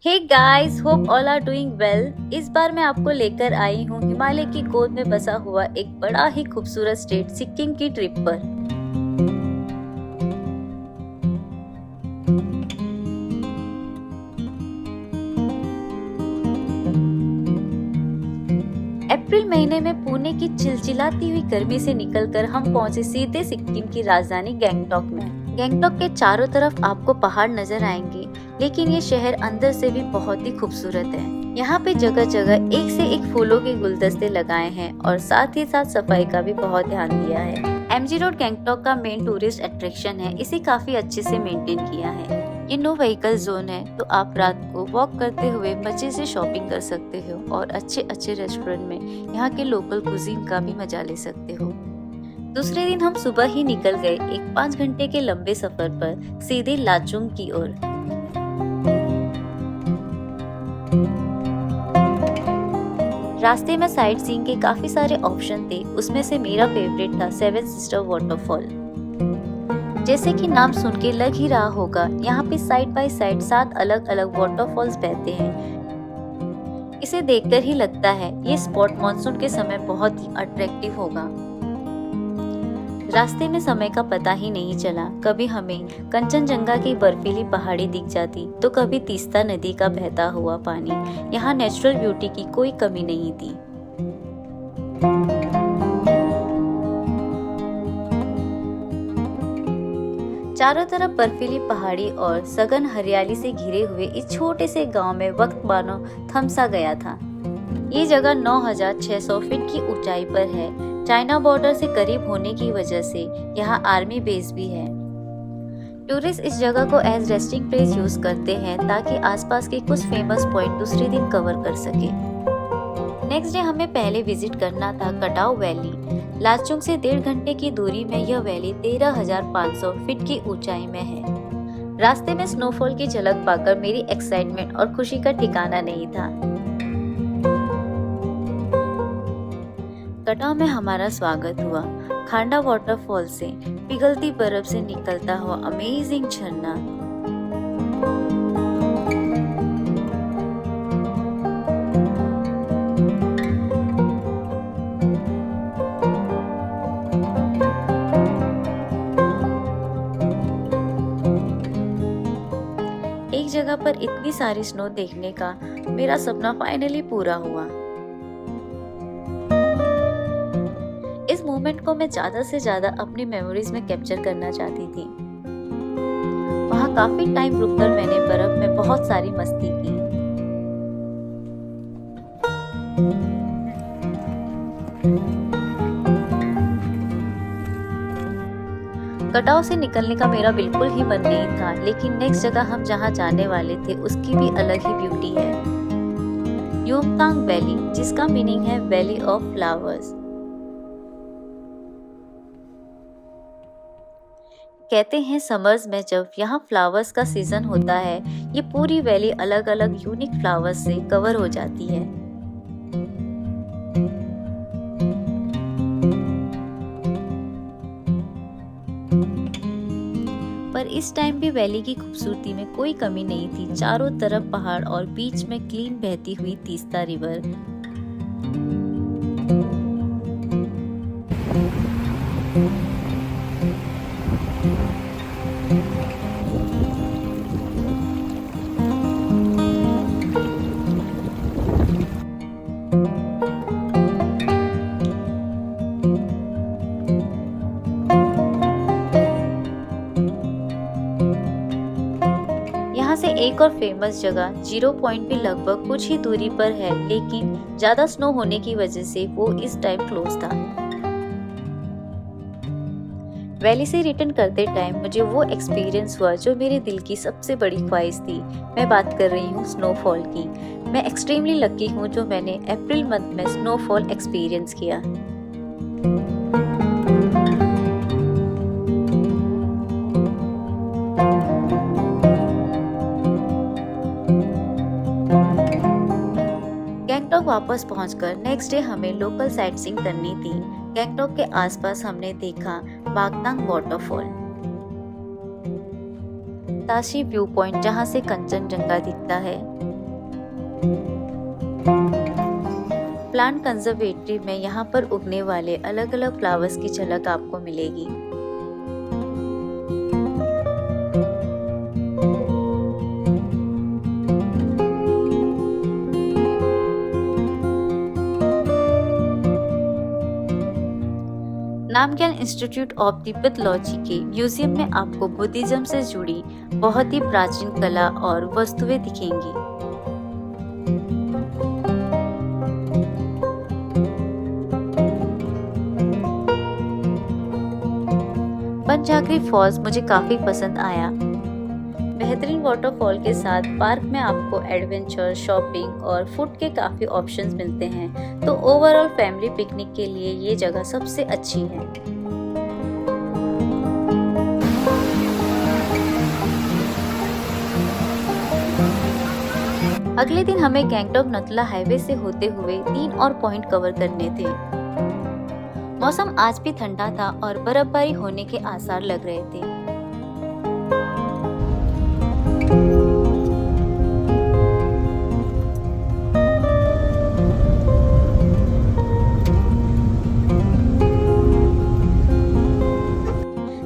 Hey guys, hope all are doing well. इस बार मैं आपको लेकर आई हूँ हिमालय की गोद में बसा हुआ एक बड़ा ही खूबसूरत स्टेट सिक्किम की ट्रिप पर। अप्रैल महीने में पुणे की चिलचिलाती हुई गर्मी से निकलकर हम पहुंचे सीधे सिक्किम की राजधानी गैंगटॉक में। गैंगटॉक के चारों तरफ आपको पहाड़ नजर आएंगे, लेकिन ये शहर अंदर से भी बहुत ही खूबसूरत है। यहाँ पे जगह जगह एक से एक फूलों के गुलदस्ते लगाए हैं और साथ ही साथ सफाई का भी बहुत ध्यान दिया है। एमजी रोड गैंगटॉक का मेन टूरिस्ट अट्रैक्शन है। इसे काफी अच्छे से मेंटेन किया है। ये नो व्हीकल जोन है, तो आप रात को वॉक करते हुए मजे से शॉपिंग कर सकते हो और अच्छे अच्छे रेस्टोरेंट में यहाँ के लोकल कुजीन का भी मजा ले सकते हो। दूसरे दिन हम सुबह ही निकल गए एक 5 घंटे के लंबे सफर पर सीधे लाचुंग की ओर। रास्ते में साइट सीइंग के काफी सारे ऑप्शन थे। उसमें से मेरा फेवरेट था सेवन सिस्टर वाटरफॉल। जैसे कि नाम सुन के लग ही रहा होगा, यहाँ पे साइड बाय साइड 7 अलग अलग वाटरफॉल्स बहते हैं। इसे देखकर ही लगता है ये स्पॉट मॉनसून के समय बहुत ही अट्रैक्टिव होगा। रास्ते में समय का पता ही नहीं चला। कभी हमें कंचनजंगा की बर्फीली पहाड़ी दिख जाती, तो कभी तीस्ता नदी का बहता हुआ पानी। यहाँ नेचुरल ब्यूटी की कोई कमी नहीं थी। चारों तरफ बर्फीली पहाड़ी और सघन हरियाली से घिरे हुए इस छोटे से गांव में वक्त मानो थम सा गया था। ये जगह 9,600 फीट की ऊंचाई पर है। चाइना बॉर्डर से करीब होने की वजह से यहाँ आर्मी बेस भी है। टूरिस्ट इस जगह को एज रेस्टिंग प्लेस यूज करते हैं ताकि आसपास के कुछ फेमस पॉइंट दूसरे दिन कवर कर सके। नेक्स्ट डे हमें पहले विजिट करना था कटाव वैली। लाचुंग से 1.5 घंटे की दूरी में यह वैली 13,500 फीट की ऊंचाई में है। रास्ते में स्नोफॉल की झलक पाकर मेरी एक्साइटमेंट और खुशी का ठिकाना नहीं था। कटाव में हमारा स्वागत हुआ खांडा वाटरफॉल से पिघलती बर्फ से निकलता हुआ अमेजिंग झरना। एक जगह पर इतनी सारी स्नो देखने का मेरा सपना फाइनली पूरा हुआ। इस मोमेंट को मैं ज्यादा से ज्यादा अपनी मेमोरीज में कैप्चर करना चाहती थी। वहाँ काफी टाइम रुककर मैंने बर्फ में बहुत सारी मस्ती की। कटाव से निकलने का मेरा बिल्कुल ही मन नहीं था, लेकिन नेक्स्ट जगह हम जहाँ जाने वाले थे उसकी भी अलग ही ब्यूटी है। युमतांग वैली, जिसका मीनिंग है वैली ऑफ फ्लावर्स। कहते हैं समर्स में जब यहाँ फ्लावर्स का सीजन होता है, ये पूरी वैली अलग अलग यूनिक फ्लावर्स से कवर हो जाती है। पर इस टाइम भी वैली की खूबसूरती में कोई कमी नहीं थी। चारों तरफ पहाड़ और बीच में क्लीन बहती हुई तीस्ता रिवर। यहाँ से एक और फेमस जगह जीरो पॉइंट भी लगभग कुछ ही दूरी पर है, लेकिन ज्यादा स्नो होने की वजह से वो इस टाइम क्लोज था। वैली से रिटर्न करते टाइम मुझे वो एक्सपीरियंस हुआ जो मेरे दिल की सबसे बड़ी ख्वाहिश थी। मैं बात कर रही हूँ स्नोफॉल की। मैं एक्सट्रीमली लकी हूँ जो मैंने अप्रैल मंथ में स्नोफॉल एक्सपीरियंस किया। गैंगटॉक वापस पहुंचकर नेक्स्ट डे हमें लोकल साइटसीइंग करनी थी। गैंगटॉक के आसपास हमने देखा बागतांग वाटरफॉल, ताशी व्यू पॉइंट जहां से कंचनजंगा दिखता है, प्लांट कंजर्वेटरी में यहाँ पर उगने वाले अलग अलग फ्लावर्स की झलक आपको मिलेगी। नामग्याल इंस्टीट्यूट ऑफ तिब्बतोलॉजी के म्यूजियम में आपको बुद्धिज्म से जुड़ी बहुत ही प्राचीन कला और वस्तुएं दिखेंगी। पंचघाघरी फॉल्स मुझे काफी पसंद आया। बेहतरीन वाटरफॉल के साथ पार्क में आपको एडवेंचर, शॉपिंग और फूड के काफी ऑप्शंस मिलते हैं, तो ओवरऑल फैमिली पिकनिक के लिए ये जगह सबसे अच्छी है। अगले दिन हमें गैंगटॉक नथुला हाईवे से होते हुए 3 और पॉइंट कवर करने थे। मौसम आज भी ठंडा था और बर्फबारी होने के आसार लग रहे थे।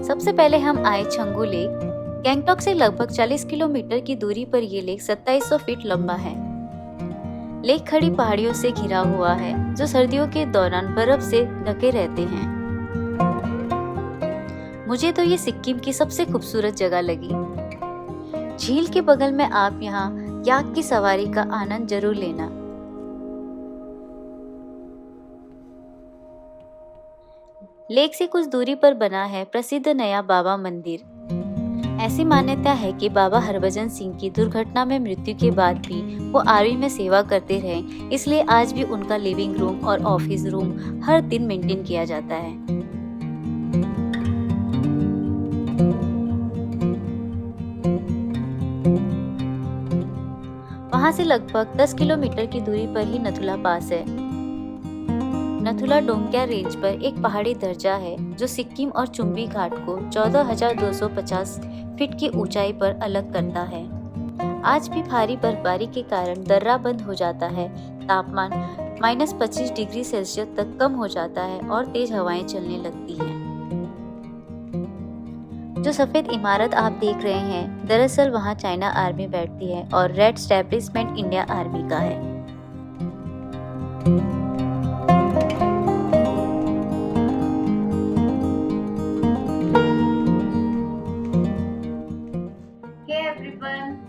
सबसे पहले हम आए छंगू लेक। गैंगटॉक से लगभग 40 किलोमीटर की दूरी पर ये लेक 2700 फीट लंबा है। लेक खड़ी पहाड़ियों से घिरा हुआ है, जो सर्दियों के दौरान बर्फ से ढके रहते हैं। मुझे तो ये सिक्किम की सबसे खूबसूरत जगह लगी। झील के बगल में आप यहाँ याक की सवारी का आनंद जरूर लेना। लेक से कुछ दूरी पर बना है प्रसिद्ध नया बाबा मंदिर। ऐसी मान्यता है कि बाबा हरभजन सिंह की दुर्घटना में मृत्यु के बाद भी वो आर्मी में सेवा करते रहे, इसलिए आज भी उनका लिविंग रूम और ऑफिस रूम हर दिन मेंटेन किया जाता है। वहां से लगभग 10 किलोमीटर की दूरी पर ही नथुला पास है। नथुला डोंगक्या रेंज पर एक पहाड़ी दर्जा है, जो सिक्किम और चुम्बी घाट को 14,250 फीट की ऊंचाई पर अलग करता है। आज भी भारी बर्फबारी के कारण दर्रा बंद हो जाता है। तापमान -25 डिग्री सेल्सियस तक कम हो जाता है और तेज हवाएं चलने लगती हैं। जो सफेद इमारत आप देख रहे हैं, दरअसल वहां चाइना आर्मी बैठती है और रेड स्टैब्लिशमेंट इंडिया आर्मी का है।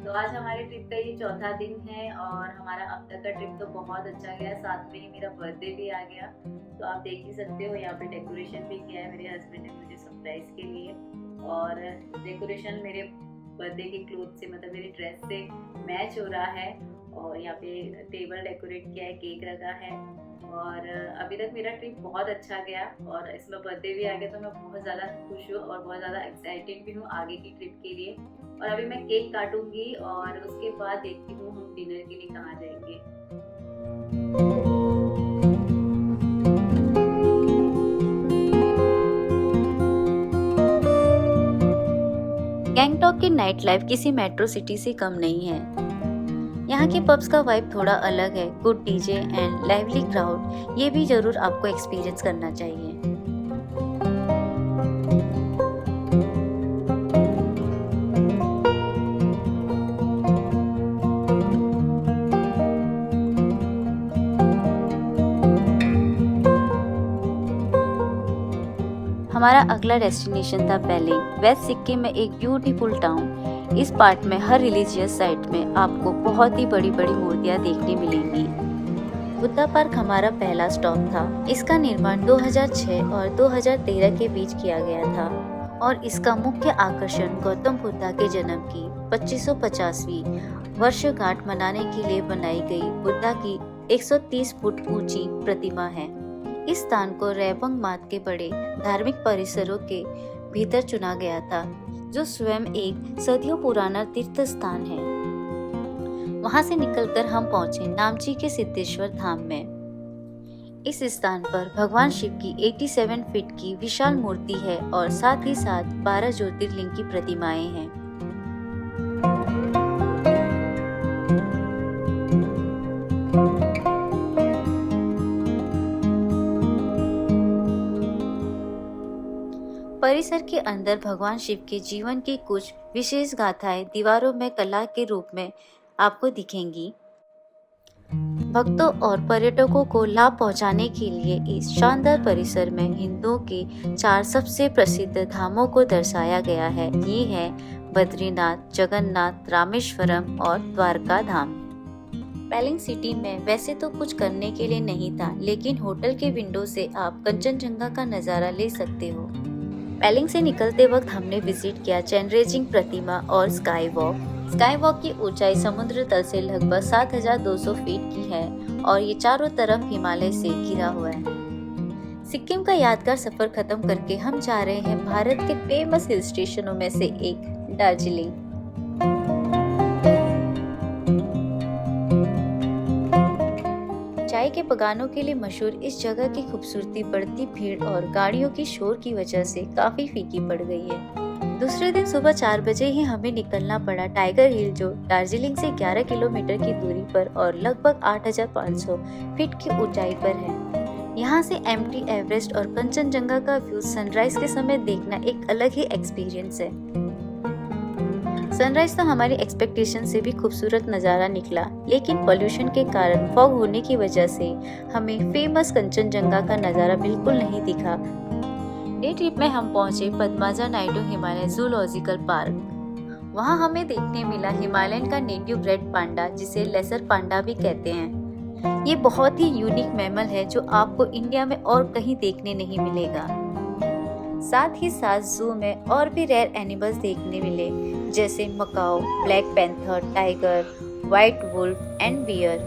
तो आज हमारे ट्रिप का ये चौथा दिन है और हमारा अब तक का ट्रिप तो बहुत अच्छा गया। साथ में ही मेरा बर्थडे भी आ गया, तो आप देख ही सकते हो यहाँ पे डेकोरेशन भी किया है मेरे हस्बैंड ने मुझे सरप्राइज के लिए। और डेकोरेशन मेरे बर्थडे के क्लोथ से, मतलब मेरी ड्रेस से मैच हो रहा है। और यहाँ पे टेबल डेकोरेट किया है, केक रखा है। और अभी तक मेरा ट्रिप बहुत अच्छा गया और इसमें बर्थडे भी आ गया, तो मैं बहुत ज़्यादा खुश हूँ और बहुत ज़्यादा एक्साइटेड भी हूँ आगे की ट्रिप के लिए। और अभी मैं केक काटूंगी और उसके बाद देखती हूँ हम डिनर के लिए कहाँ जाएंगे। गैंगटॉक की नाइट लाइफ किसी मेट्रो सिटी से कम नहीं है। यहाँ के पब्स का वाइब थोड़ा अलग है। Good DJ and lively crowd, ये भी जरूर आपको एक्सपीरियंस करना चाहिए। हमारा अगला डेस्टिनेशन था पेलिंग, वेस्ट सिक्किम में एक ब्यूटीफुल टाउन। इस पार्ट में हर रिलीजियस साइट में आपको बहुत ही बड़ी बड़ी मूर्तियां देखने मिलेंगी। बुद्धा पार्क हमारा पहला स्टॉप था। इसका निर्माण 2006 और 2013 के बीच किया गया था और इसका मुख्य आकर्षण गौतम बुद्धा के जन्म की 2550वीं वर्षगांठ मनाने के लिए बनाई गई बुद्धा की 130 फुट ऊंची प्रतिमा है। इस स्थान को रेबंग मात के बड़े धार्मिक परिसरों के भीतर चुना गया था, जो स्वयं एक सदियों पुराना तीर्थ स्थान है। वहां से निकलकर हम पहुंचे नामची के सिद्धेश्वर धाम में। इस स्थान पर भगवान शिव की 87 फीट की विशाल मूर्ति है और साथ ही साथ 12 ज्योतिर्लिंग की प्रतिमाएं हैं। परिसर के अंदर भगवान शिव के जीवन की कुछ विशेष गाथाएं दीवारों में कला के रूप में आपको दिखेंगी। भक्तों और पर्यटकों को लाभ पहुंचाने के लिए इस शानदार परिसर में हिंदुओं के 4 सबसे प्रसिद्ध धामों को दर्शाया गया है। ये है बद्रीनाथ, जगन्नाथ, रामेश्वरम और द्वारका धाम। पेलिंग सिटी में वैसे तो कुछ करने के लिए नहीं था, लेकिन होटल के विंडो से आप कंचनजंगा का नजारा ले सकते हो। पेलिंग से निकलते वक्त हमने विजिट किया चेनरेजिंग प्रतिमा और स्काई वॉक। स्काई वॉक की ऊंचाई समुद्र तल से लगभग 7,200 फीट की है और ये चारों तरफ हिमालय से घिरा हुआ है। सिक्किम का यादगार सफर खत्म करके हम जा रहे हैं भारत के फेमस हिल स्टेशनों में से एक दार्जिलिंग। चाय के बगानों के लिए मशहूर इस जगह की खूबसूरती बढ़ती भीड़ और गाड़ियों की शोर की वजह से काफी फीकी पड़ गई है। दूसरे दिन सुबह 4 बजे ही हमें निकलना पड़ा टाइगर हिल, जो दार्जिलिंग से 11 किलोमीटर की दूरी पर और लगभग 8,500 फीट की ऊंचाई पर है। यहाँ से एम्प्टी एवरेस्ट और कंचनजंगा का व्यू सनराइज के समय देखना एक अलग ही एक्सपीरियंस है। सनराइज तो हमारी एक्सपेक्टेशन से भी खूबसूरत नज़ारा निकला, लेकिन पोल्यूशन के कारण फॉग होने की वजह से हमें फेमस कंचनजंगा का नज़ारा बिल्कुल नहीं दिखा। डे ट्रिप में हम पहुंचे पद्माजा नायडू हिमालय जूलॉजिकल पार्क। वहां हमें देखने मिला हिमालयन का नेटिव रेड पांडा, जिसे लेसर पांडा भी कहते हैं। ये बहुत ही यूनिक मैमल है जो आपको इंडिया में और कहीं देखने नहीं मिलेगा। साथ ही साथ जू में और भी रेयर एनिमल्स देखने मिले, जैसे macaw, black panther, tiger, white wolf and bear.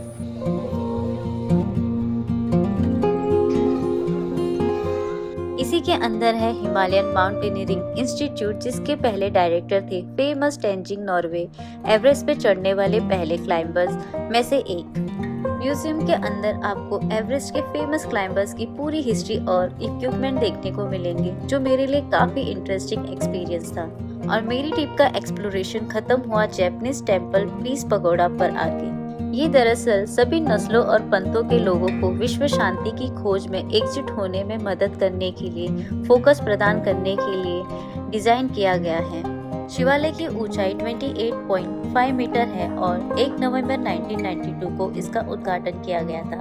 इसी के अंदर है हिमालयन माउंटेनियरिंग इंस्टीट्यूट, जिसके पहले डायरेक्टर थे फेमस तेंजिंग नॉर्वे, एवरेस्ट पे चढ़ने वाले पहले क्लाइंबर्स में से एक। म्यूजियम के अंदर आपको एवरेस्ट के फेमस क्लाइंबर्स की पूरी हिस्ट्री और इक्विपमेंट देखने को मिलेंगे, जो मेरे लिए काफी इंटरेस्टिंग एक्सपीरियंस था। और मेरी ट्रिप का एक्सप्लोरेशन खत्म हुआ जैपनीज टेम्पल पीस पगोडा पर आके। ये दरअसल सभी नस्लों और पंथों के लोगों को विश्व शांति की खोज में एकजुट होने में मदद करने के लिए फोकस प्रदान करने के लिए डिजाइन किया गया है। शिवालय की ऊंचाई 28.5 मीटर है और 1 नवंबर 1992 को इसका उद्घाटन किया गया था।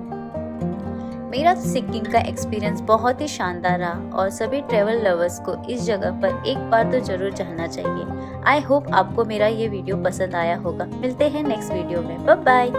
मेरा सिक्किम का एक्सपीरियंस बहुत ही शानदार रहा और सभी ट्रैवल लवर्स को इस जगह पर एक बार तो जरूर जाना चाहिए। आई होप आपको मेरा ये वीडियो पसंद आया होगा। मिलते हैं नेक्स्ट वीडियो में। Bye bye.